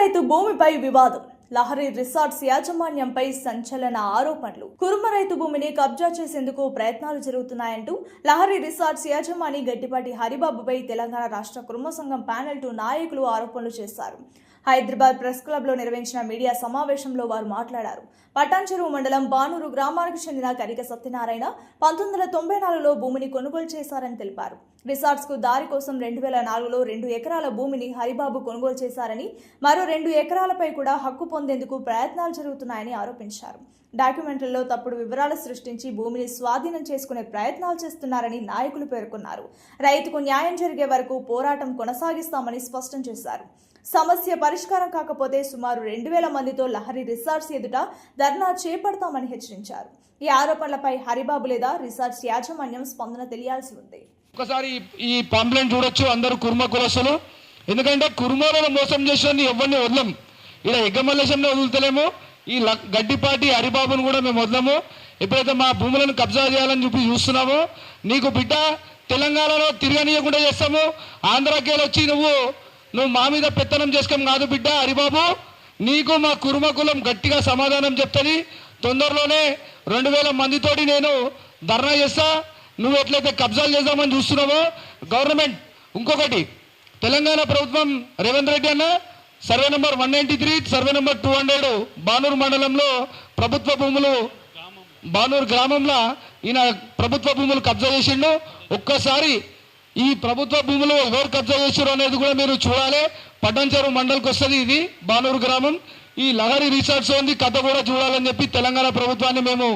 రైతు భూమిపై వివాదం. లహరి రిసార్ట్స్ యాజమాన్యంపై సంచలన ఆరోపణలు. కురుమ రైతు భూమిని కబ్జా చేసేందుకు ప్రయత్నాలు జరుగుతున్నాయంటూ లహరి రిసార్ట్స్ యాజమాని గట్టిపాటి హరిబాబుపై తెలంగాణ రాష్ట్ర కురుమ సంఘం ప్యానెల్ 2 నాయకులు ఆరోపణలు చేశారు. హైదరాబాద్ ప్రెస్ క్లబ్ లో నిర్వహించిన మీడియా సమావేశంలో వారు మాట్లాడారు. పటాన్చెరు మండలం బానూరు గ్రామానికి చెందిన కనిక సత్యనారాయణ 1994లో భూమిని కొనుగోలు చేశారని తెలిపారు. రిసార్ట్స్ కు దారి కోసం 2004లో 2 ఎకరాల భూమిని హరిబాబు కొనుగోలు చేశారని, మరో 2 ఎకరాలపై కూడా హక్కు పొందేందుకు ప్రయత్నాలు జరుగుతున్నాయని ఆరోపించారు. డాక్యుమెంట్లలో తప్పుడు వివరాలు సృష్టించి భూమిని స్వాధీనం చేసుకునే ప్రయత్నాలు చేస్తున్నారని నాయకులు పేర్కొన్నారు. రైతుకు న్యాయం జరిగే వరకు పోరాటం కొనసాగిస్తామని స్పష్టం చేశారు. సమస్య పరిష్కారం కాకపోతే సుమారు 2000 మందితో లహరి రిసార్ట్స్ ఎదుట ధర్నా చేపడతామని హెచ్చరించారు. ఈ ఆరోపణలపై హరిబాబు లేదా రిసార్ట్స్ యాజమాన్యం స్పందన తెలియాల్సి ఉంది. ఒకసారి ఈ పాంప్లెంట్ చూడొచ్చు అందరూ కుర్మ కులస్తులు. ఎందుకంటే కుర్మలను మోసం చేసిన ఎవరిని వదలం. ఇలా ఎగ్గమల్లేశంలో వదులుతలేము. ఈ గడ్డిపాటి హరిబాబును కూడా మేము వదలము. ఎప్పుడైతే మా భూములను కబ్జా చేయాలని చూస్తున్నామో నీకు బిడ్డ తెలంగాణలో తిరగనీయకుండా చేస్తాము. ఆంధ్రాకేలు వచ్చి నువ్వు మా మీద పెత్తనం చేసుకోం కాదు బిడ్డ హరిబాబు. నీకు మా కుర్మ కులం గట్టిగా సమాధానం చెప్తుంది. తొందరలోనే 2000 మందితోటి నేను ధర్నా చేస్తా. నువ్వు ఎట్లయితే కబ్జాలు చేద్దామని చూస్తున్నావో గవర్నమెంట్. ఇంకొకటి, తెలంగాణ ప్రభుత్వం రేవంత్ రెడ్డి అన్న survey number 193 survey number 200 Banuru మండలంలో ప్రభుత్వ భూములు, బానూరు గ్రామంలో ఈయన ప్రభుత్వ భూములు కబ్జా చేసిండు. ఒక్కసారి ఈ ప్రభుత్వ భూములు ఎవరు కబ్జా చేశారు అనేది కూడా మీరు చూడాలి. పటాన్చెరు మండలికి వస్తుంది ఇది బానూరు గ్రామం. ఈ లహరి రిసార్ట్స్ ఉంది కథ కూడా చూడాలని చెప్పి తెలంగాణ ప్రభుత్వాన్ని మేము